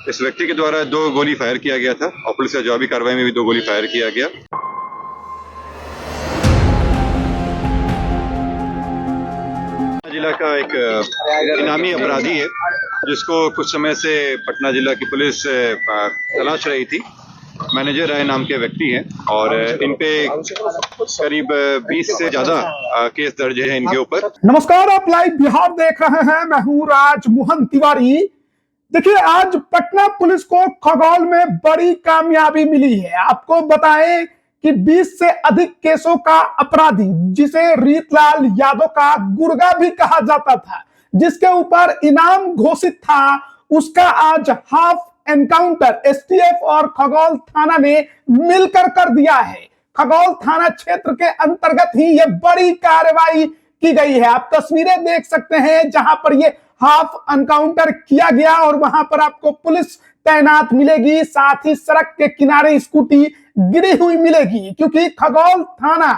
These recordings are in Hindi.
इस व्यक्ति के द्वारा 2 गोली फायर किया गया था और पुलिस की जवाबी कार्रवाई में भी 2 गोली फायर किया गया। जिला का एक इनामी अपराधी है जिसको कुछ समय से पटना जिला की पुलिस तलाश रही थी। मैनेजर राय नाम के व्यक्ति हैं और इन पे करीब 20 से ज्यादा केस दर्ज है इनके ऊपर। नमस्कार, आप लाइव बिहार देख रहे हैं। मैं हूं राजमोहन तिवारी। देखिए, आज पटना पुलिस को खगौल में बड़ी कामयाबी मिली है। आपको बताएं कि 20 से अधिक केसों का अपराधी, जिसे रीतलाल यादव का गुर्गा भी कहा जाता था, जिसके ऊपर इनाम घोषित था, उसका आज हाफ एनकाउंटर एसटीएफ और खगौल थाना ने मिलकर कर दिया है। खगौल थाना क्षेत्र के अंतर्गत ही यह बड़ी कार्रवाई की गई है। आप तस्वीरें देख सकते हैं जहां पर यह हाफ एनकाउंटर किया गया और वहां पर आपको पुलिस तैनात मिलेगी, साथ ही सड़क के किनारे स्कूटी गिरी हुई मिलेगी, क्योंकि खगौल थाना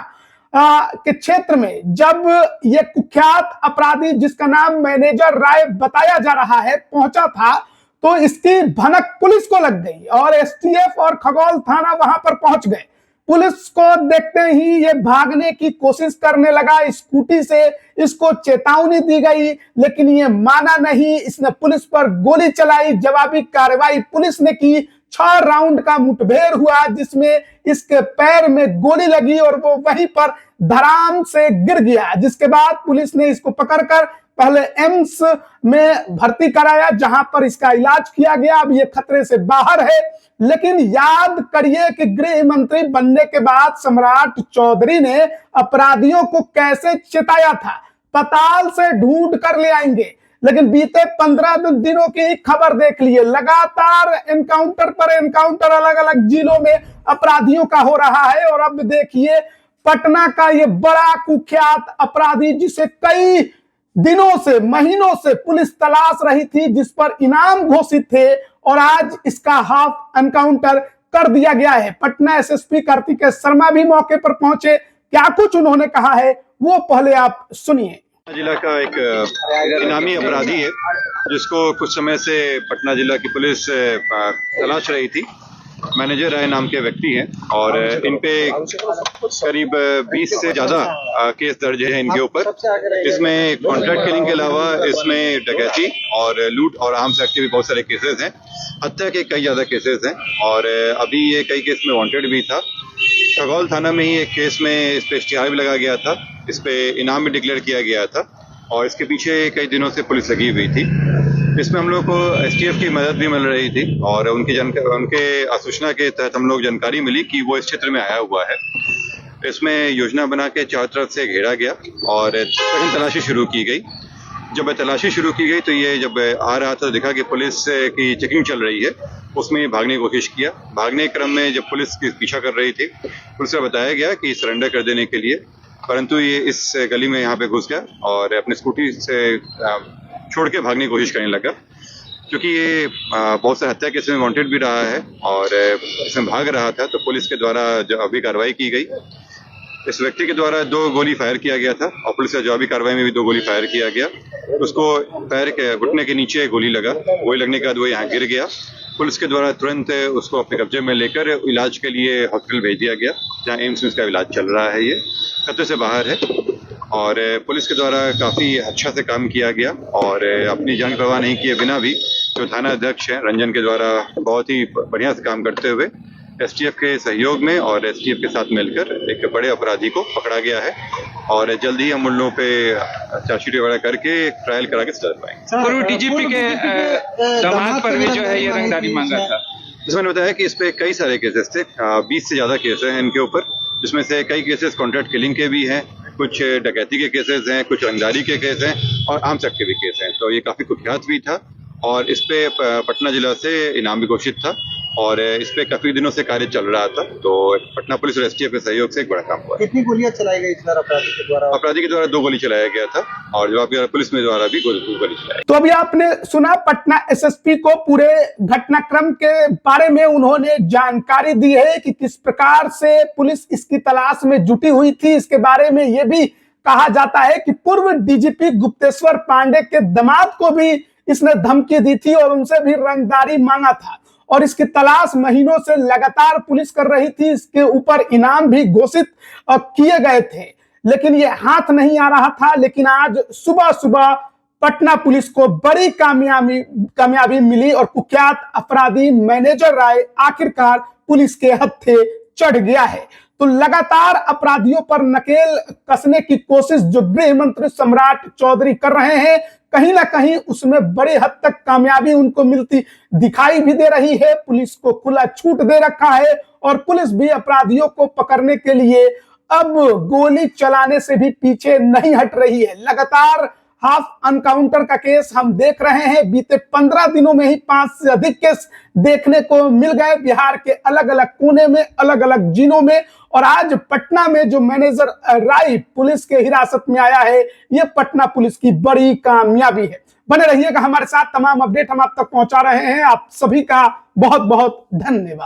के क्षेत्र में जब यह कुख्यात अपराधी, जिसका नाम मैनेजर राय बताया जा रहा है, पहुंचा था तो इसकी भनक पुलिस को लग गई और एसटीएफ और खगौल थाना वहां पर पहुंच गए। पुलिस को देखते ही ये भागने की कोशिश करने लगा स्कूटी से। इसको चेतावनी दी गई लेकिन ये माना नहीं। इसने पुलिस पर गोली चलाई। जवाबी कार्रवाई पुलिस ने की। 6 राउंड का मुठभेड़ हुआ जिसमें इसके पैर में गोली लगी और वो वहीं पर धड़ाम से गिर गया, जिसके बाद पुलिस ने इसको पकड़कर पहले एम्स में भर्ती कराया, जहां पर इसका इलाज किया गया। अब ये खतरे से बाहर है। लेकिन याद करिए कि गृह मंत्री बनने के बाद सम्राट चौधरी ने अपराधियों को कैसे चिताया था, पाताल से ढूंढ कर ले आएंगे। लेकिन बीते 15 दिनों की खबर देख लिए, लगातार एनकाउंटर पर एनकाउंटर अलग अलग जिलों में अपराधियों का हो रहा है। और अब देखिए पटना का ये बड़ा कुख्यात अपराधी, जिसे कई दिनों से, महीनों से पुलिस तलाश रही थी, जिस पर इनाम घोषित थे, और आज इसका हाफ एनकाउंटर कर दिया गया है। पटना एसएसपी कार्तिकेय शर्मा भी मौके पर पहुंचे। क्या कुछ उन्होंने कहा है वो पहले आप सुनिए। जिला का एक इनामी अपराधी है जिसको कुछ समय से पटना जिला की पुलिस तलाश रही थी। मैनेजर राय नाम के व्यक्ति हैं और इन पे करीब 20 से ज्यादा केस दर्ज है इनके ऊपर। इसमें कॉन्ट्रैक्ट किलिंग के अलावा इसमें डकैती और लूट और आर्म्स एक्ट के भी बहुत सारे केसेस हैं। हत्या के कई ज्यादा केसेस हैं और अभी ये कई केस में वांटेड भी था। खगौल थाना में ही एक केस में इस पे इश्तिहार भी लगाया गया था, इस पे इनाम भी डिक्लेयर किया गया था और इसके पीछे कई दिनों से पुलिस लगी हुई थी। इसमें हम लोग को एसटीएफ की मदद भी मिल रही थी और उनके सूचना के तहत हम लोग जानकारी मिली कि वो इस क्षेत्र में आया हुआ है। इसमें योजना बना के चारों तरफ से घेरा गया और सघन तलाशी शुरू की गई। जब तलाशी शुरू की गई तो ये जब आ रहा था देखा कि पुलिस की चेकिंग चल रही है, उसमें भागने की कोशिश किया। भागने के क्रम में जब पुलिस की पीछा कर रही थी, पुलिस को बताया गया कि सरेंडर कर देने के लिए, परंतु ये इस गली में यहाँ पे घुस गया और अपनी स्कूटी से छोड़ के भागने की कोशिश करने लगा। क्योंकि ये बहुत सारे हत्या केस में वांटेड भी रहा है और इसमें भाग रहा था, तो पुलिस के द्वारा जवाबी कार्रवाई की गई। इस व्यक्ति के द्वारा 2 गोली फायर किया गया था और पुलिस की जवाबी कार्रवाई में भी 2 गोली फायर किया गया। उसको पैर के घुटने के नीचे गोली लगा। गोली लगने के बाद वो यहाँ गिर गया। पुलिस के द्वारा तुरंत उसको अपने कब्जे में लेकर इलाज के लिए हॉस्पिटल भेज दिया गया, जहाँ एम्स में उसका इलाज चल रहा है। ये खतरे से बाहर है और पुलिस के द्वारा काफी अच्छा से काम किया गया और अपनी जान की परवाह नहीं किए बिना भी जो थाना अध्यक्ष हैं रंजन के द्वारा बहुत ही बढ़िया से काम करते हुए एसटीएफ के सहयोग में और एसटीएफ के साथ मिलकर एक बड़े अपराधी को पकड़ा गया है और जल्द ही हम उन लोगों पे चार्जशीट वगैरह करके ट्रायल करा के सजा पाएंगे। पूर्व डीजीपी के दामाद पर भी जो है ये रंगदारी मांगा था, जिसमें बताया कि इस पे कई सारे केसेस थे। 20 से ज्यादा केस हैं इनके ऊपर, जिसमें से कई केसेस कॉन्ट्रैक्ट किलिंग के भी हैं, कुछ डकैती के केसेस हैं, कुछ रंगदारी के केस हैं और आर्म्स एक्ट के भी केस हैं। तो ये काफी कुख्यात भी था और इस पे पटना जिला से इनाम भी घोषित था और इस पे काफी दिनों से कार्य चल रहा था। तो पटना पुलिस और एसटीएफ के सहयोग से एक बड़ा काम हुआ। कितनी गोलियां चलाई गई सर अपराधी के द्वारा? अपराधी के द्वारा 2 गोली चलाया गया था और जवाबी पुलिस में द्वारा भी 2 गोली चलाई। तो अभी आपने सुना पटना एसएसपी को पूरे घटनाक्रम के बारे में उन्होंने जानकारी दी है कि किस प्रकार से पुलिस इसकी तलाश में जुटी हुई थी। इसके बारे में यह भी कहा जाता है कि पूर्व डीजीपी गुप्तेश्वर पांडे के दामाद को भी इसने धमकी दी थी और उनसे भी रंगदारी मांगा था और इसकी तलाश महीनों से लगातार पुलिस कर रही थी। इसके ऊपर इनाम भी घोषित किए गए थे, लेकिन ये हाथ नहीं आ रहा था। लेकिन आज सुबह सुबह पटना पुलिस को बड़ी कामयाबी मिली और कुख्यात अपराधी मैनेजर राय आखिरकार पुलिस के हत्थे चढ़ गया है। तो लगातार अपराधियों पर नकेल कसने की कोशिश जो गृह मंत्री सम्राट चौधरी कर रहे हैं, कहीं ना कहीं उसमें बड़ी हद तक कामयाबी उनको मिलती दिखाई भी दे रही है। पुलिस को खुला छूट दे रखा है और पुलिस भी अपराधियों को पकड़ने के लिए अब गोली चलाने से भी पीछे नहीं हट रही है। लगातार हाफ अनकाउंटर का केस हम देख रहे हैं। बीते 15 दिनों में ही 5 से अधिक केस देखने को मिल गए बिहार के अलग अलग कोने में, अलग अलग जिलों में। और आज पटना में जो मैनेजर राय पुलिस के हिरासत में आया है, यह पटना पुलिस की बड़ी कामयाबी है। बने रहिएगा हमारे साथ, तमाम अपडेट हम आप तक पहुंचा रहे हैं। आप सभी का बहुत बहुत धन्यवाद।